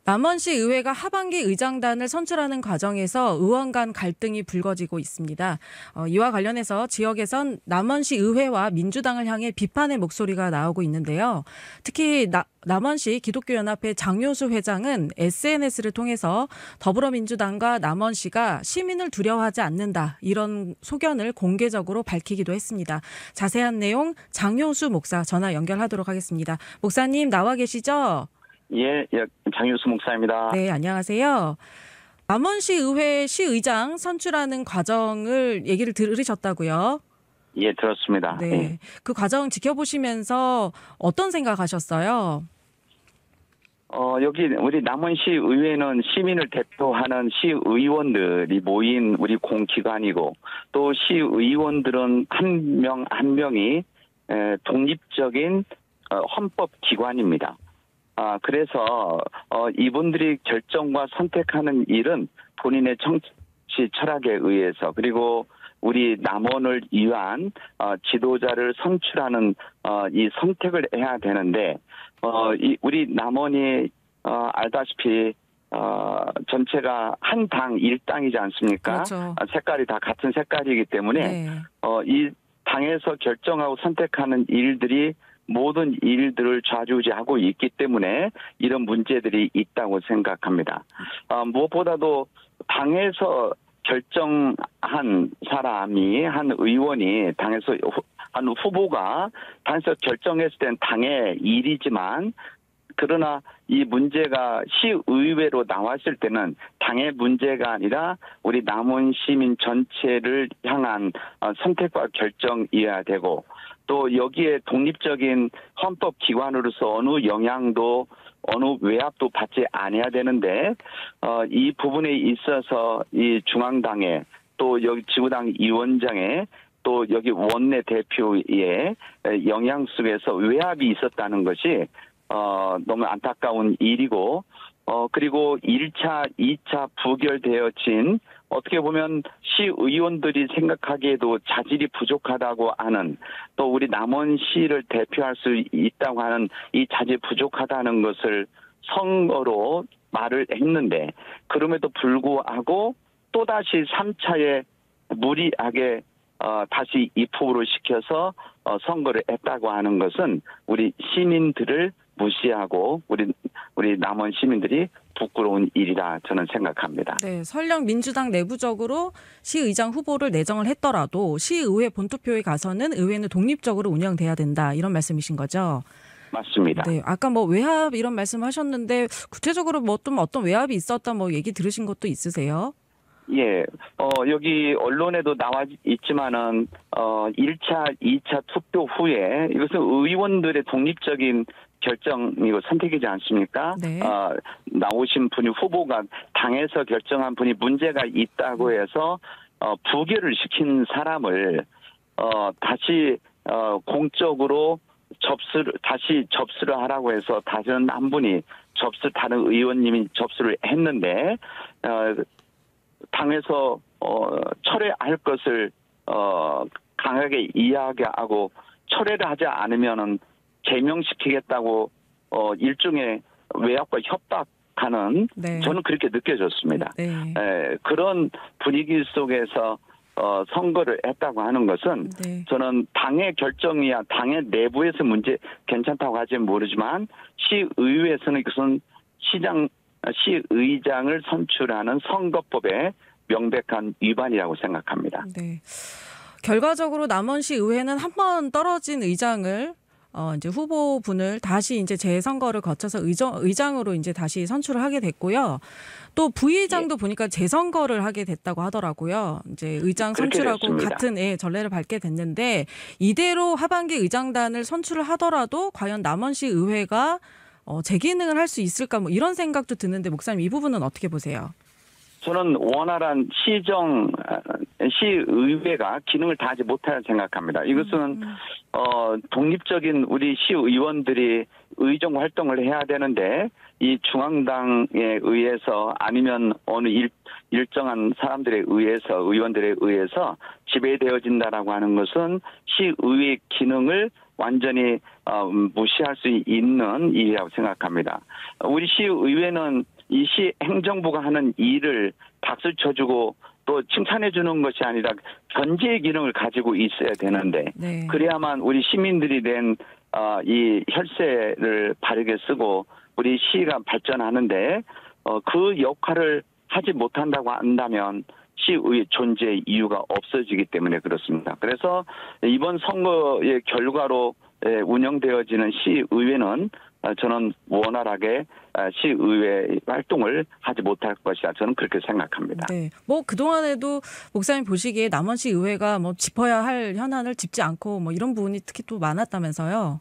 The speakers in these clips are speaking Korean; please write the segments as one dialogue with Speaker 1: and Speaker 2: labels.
Speaker 1: 남원시 의회가 하반기 의장단을 선출하는 과정에서 의원 간 갈등이 불거지고 있습니다. 이와 관련해서 지역에선 남원시 의회와 민주당을 향해 비판의 목소리가 나오고 있는데요. 특히 남원시 기독교연합회 장효수 회장은 SNS를 통해서 더불어민주당과 남원시가 시민을 두려워하지 않는다, 이런 소견을 공개적으로 밝히기도 했습니다. 자세한 내용 장효수 목사 전화 연결하도록 하겠습니다. 목사님 나와 계시죠?
Speaker 2: 예, 장효수 목사입니다.
Speaker 1: 네, 안녕하세요. 남원시 의회 시의장 선출하는 과정을 얘기를 들으셨다고요?
Speaker 2: 예, 들었습니다.
Speaker 1: 네,
Speaker 2: 예.
Speaker 1: 그 과정 지켜보시면서 어떤 생각하셨어요?
Speaker 2: 여기 우리 남원시 의회는 시민을 대표하는 시의원들이 모인 우리 공기관이고, 또 시의원들은 한 명 한 명이 독립적인 헌법기관입니다. 그래서 이분들이 결정과 선택하는 일은 본인의 정치 철학에 의해서, 그리고 우리 남원을 위한 지도자를 선출하는 이 선택을 해야 되는데, 우리 남원이 알다시피 전체가 한 당 일당이지 않습니까?
Speaker 1: 그렇죠.
Speaker 2: 색깔이 다 같은 색깔이기 때문에
Speaker 1: 네.
Speaker 2: 이 당에서 결정하고 선택하는 일들이 모든 일들을 좌지우지하고 있기 때문에 이런 문제들이 있다고 생각합니다. 무엇보다도 당에서 결정한 사람이, 한 의원이, 당에서 한 후보가 당에서 결정했을 땐 당의 일이지만, 그러나 이 문제가 시의회로 나왔을 때는 당의 문제가 아니라 우리 남원 시민 전체를 향한 선택과 결정이어야 되고, 또 여기에 독립적인 헌법기관으로서 어느 영향도 어느 외압도 받지 않아야 되는데, 이 부분에 있어서 이 중앙당에, 또 여기 지구당 위원장에, 또 여기 원내 대표의 영향 속에서 외압이 있었다는 것이 너무 안타까운 일이고, 그리고 1차, 2차 부결되어진, 어떻게 보면 시의원들이 생각하기에도 자질이 부족하다고 하는, 또 우리 남원시를 대표할 수 있다고 하는 이 자질이 부족하다는 것을 선거로 말을 했는데, 그럼에도 불구하고 또다시 3차에 무리하게 다시 입후보를 시켜서 선거를 했다고 하는 것은 우리 시민들을 무시하고 우리 남원 시민들이 부끄러운 일이라 저는 생각합니다.
Speaker 1: 네, 설령 민주당 내부적으로 시의장 후보를 내정을 했더라도 시의회 본투표에 가서는 의회는 독립적으로 운영돼야 된다, 이런 말씀이신 거죠?
Speaker 2: 맞습니다.
Speaker 1: 네, 아까 외압 이런 말씀하셨는데 구체적으로 좀 어떤 외압이 있었다 얘기 들으신 것도 있으세요?
Speaker 2: 예, 여기 언론에도 나와 있지만은 1차, 2차 투표 후에 이것은 의원들의 독립적인 결정이고 선택이지 않습니까?
Speaker 1: 네.
Speaker 2: 나오신 분이, 후보가 당에서 결정한 분이 문제가 있다고 해서 부결을 시킨 사람을 다시 공적으로 다시 접수를 하라고 해서 다른 한 분이 다른 의원님이 접수를 했는데, 당에서 철회할 것을 강하게 이야기하고, 철회를 하지 않으면은 제명시키겠다고 일종의 외압과 협박하는,
Speaker 1: 네.
Speaker 2: 저는 그렇게 느껴졌습니다.
Speaker 1: 네.
Speaker 2: 그런 분위기 속에서 선거를 했다고 하는 것은,
Speaker 1: 네.
Speaker 2: 저는 당의 결정이야, 당의 내부에서 문제 괜찮다고 하지는 모르지만 시의회에서는 그것은 시의장을 선출하는 선거법의 명백한 위반이라고 생각합니다.
Speaker 1: 네. 결과적으로 남원시 의회는 한 번 떨어진 의장을 이제 후보분을 다시 이제 재선거를 거쳐서 의장으로 이제 다시 선출을 하게 됐고요. 또 부의장도 보니까 재선거를 하게 됐다고 하더라고요. 이제 의장 선출하고
Speaker 2: 됐습니다.
Speaker 1: 같은 전례를 밟게 됐는데, 이대로 하반기 의장단을 선출을 하더라도 과연 남원시 의회가 제 기능을 할 수 있을까, 이런 생각도 드는데, 목사님 이 부분은 어떻게 보세요?
Speaker 2: 저는 원활한 시의회가 기능을 다하지 못할 생각합니다. 이것은 독립적인 우리 시의원들이 의정 활동을 해야 되는데, 이 중앙당에 의해서 아니면 어느 일정한 사람들에 의해서, 의원들에 의해서 지배되어진다라고 하는 것은 시의회 기능을 완전히 무시할 수 있는 일이라고 생각합니다. 우리 시의회는 이 시 행정부가 하는 일을 박수 쳐주고 또 칭찬해 주는 것이 아니라 견제의 기능을 가지고 있어야 되는데
Speaker 1: 네.
Speaker 2: 그래야만 우리 시민들이 낸 이 혈세를 바르게 쓰고 우리 시가 발전하는데 그 역할을 하지 못한다고 한다면 시의 존재 이유가 없어지기 때문에 그렇습니다. 그래서 이번 선거의 결과로 운영되어지는 시의회는 저는 원활하게 시의회 활동을 하지 못할 것이다. 저는 그렇게 생각합니다.
Speaker 1: 네. 뭐 그동안에도 목사님 보시기에 남원시 의회가 뭐 짚어야 할 현안을 짚지 않고 뭐 이런 부분이 특히 또 많았다면서요.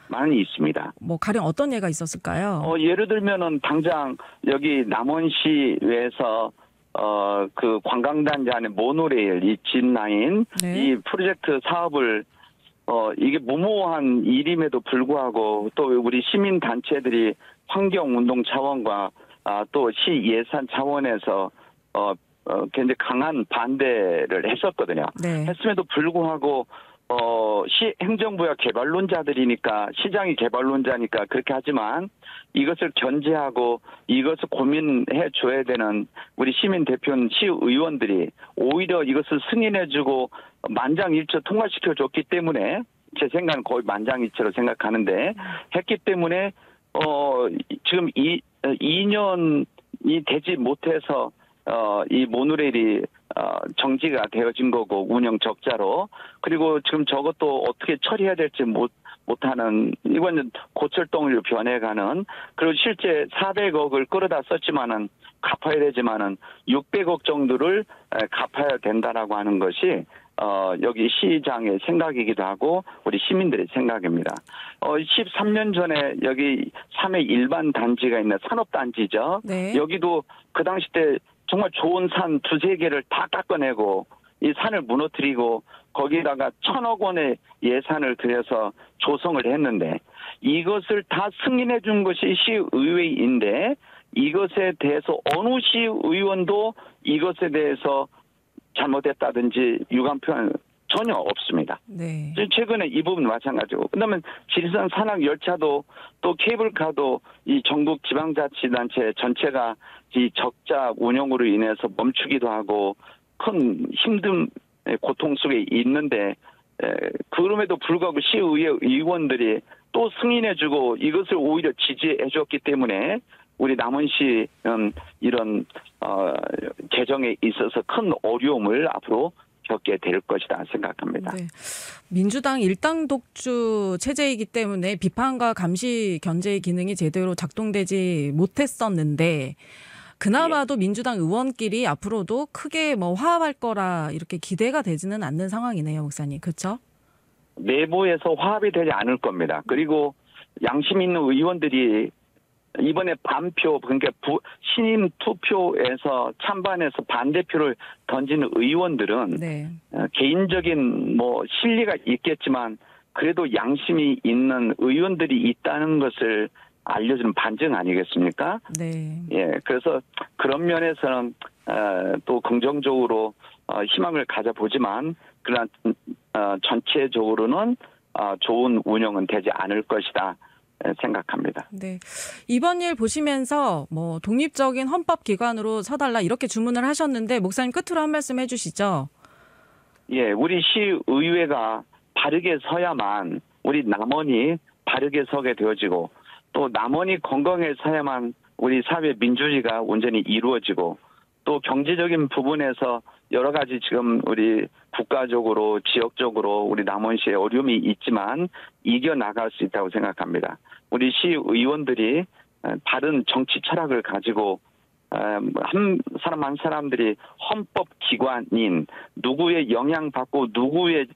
Speaker 2: 많이 있습니다.
Speaker 1: 뭐 가령 어떤 예가 있었을까요?
Speaker 2: 예를 들면은 당장 여기 남원시에서 그 관광단지 안에 모노레일 이 진라인
Speaker 1: 네.
Speaker 2: 이 프로젝트 사업을 이게 무모한 일임에도 불구하고 또 우리 시민 단체들이 환경운동 차원과 또 시 예산 차원에서 굉장히 강한 반대를 했었거든요.
Speaker 1: 네.
Speaker 2: 했음에도 불구하고 시 행정부야 개발론자들이니까 시장이 개발론자니까 그렇게 하지만 이것을 견제하고 이것을 고민해 줘야 되는 우리 시민 대표는 시의원들이 오히려 이것을 승인해주고 만장일치 통과시켜 줬기 때문에 제 생각은 거의 만장일치로 생각하는데 했기 때문에 지금 2년이 되지 못해서 이 모노레일이 정지가 되어진 거고 운영 적자로 그리고 지금 저것도 어떻게 처리해야 될지 못하는 이거는 고철덩이로 변해가는 그리고 실제 400억을 끌어다 썼지만은 갚아야 되지만은 600억 정도를 갚아야 된다라고 하는 것이 여기 시장의 생각이기도 하고 우리 시민들의 생각입니다. 13년 전에 여기 3회 일반 단지가 있는 산업단지죠.
Speaker 1: 네.
Speaker 2: 여기도 그 당시 때 정말 좋은 산 두세 개를 다 깎아내고 이 산을 무너뜨리고 거기다가 1,000억 원의 예산을 들여서 조성을 했는데 이것을 다 승인해 준 것이 시의회인데 이것에 대해서 어느 시의원도 이것에 대해서 잘못했다든지 유감 표현 전혀 없습니다.
Speaker 1: 네.
Speaker 2: 최근에 이 부분 마찬가지고 그다음에 지리산 산악 열차도 또 케이블카도 이 전국 지방자치단체 전체가 이 적자 운영으로 인해서 멈추기도 하고 큰 힘든 고통 속에 있는데 그럼에도 불구하고 시의회 의원들이 또 승인해주고 이것을 오히려 지지해줬기 때문에 우리 남원시는 이런 재정에 있어서 큰 어려움을 앞으로 겪게 될 것이다 생각합니다.
Speaker 1: 네. 민주당 일당 독주 체제이기 때문에 비판과 감시 견제의 기능이 제대로 작동되지 못했었는데 그나마도 민주당 의원끼리 앞으로도 크게 뭐 화합할 거라 이렇게 기대가 되지는 않는 상황이네요, 목사님. 그렇죠?
Speaker 2: 내부에서 화합이 되지 않을 겁니다. 그리고 양심 있는 의원들이 이번에 반표 그러니까 신임 투표에서 찬반에서 반대표를 던지는 의원들은
Speaker 1: 네.
Speaker 2: 개인적인 뭐 실리가 있겠지만 그래도 양심이 있는 의원들이 있다는 것을 알려주는 반증 아니겠습니까?
Speaker 1: 네.
Speaker 2: 예, 그래서 그런 면에서는 또 긍정적으로 희망을 가져보지만 그러나 전체적으로는 좋은 운영은 되지 않을 것이다. 생각합니다.
Speaker 1: 네. 이번 일 보시면서 뭐 독립적인 헌법기관으로 서달라 이렇게 주문을 하셨는데 목사님 끝으로 한 말씀 해주시죠.
Speaker 2: 예, 우리 시의회가 바르게 서야만 우리 남원이 바르게 서게 되어지고 또 남원이 건강해 서야만 우리 사회 민주주의가 온전히 이루어지고 또 경제적인 부분에서 여러 가지 지금 우리 국가적으로 지역적으로 우리 남원시에 어려움이 있지만 이겨나갈 수 있다고 생각합니다. 우리 시의원들이 바른 정치 철학을 가지고 한 사람 한 사람들이 헌법기관인 누구의 영향받고 누구의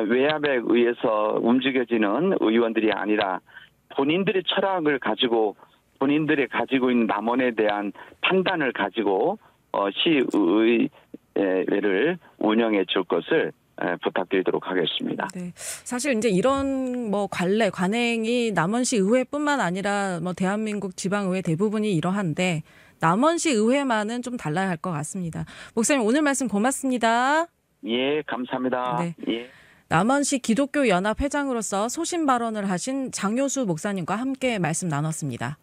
Speaker 2: 외압에 의해서 움직여지는 의원들이 아니라 본인들의 철학을 가지고 본인들이 가지고 있는 남원에 대한 판단을 가지고 시의회를 운영해 줄 것을 부탁드리도록 하겠습니다.
Speaker 1: 네. 사실 이제 이런 뭐 관행이 남원시 의회뿐만 아니라 뭐 대한민국 지방의회 대부분이 이러한데 남원시 의회만은 좀 달라야 할 것 같습니다. 목사님 오늘 말씀 고맙습니다.
Speaker 2: 예, 감사합니다.
Speaker 1: 네.
Speaker 2: 예.
Speaker 1: 남원시 기독교 연합 회장으로서 소신 발언을 하신 장효수 목사님과 함께 말씀 나눴습니다.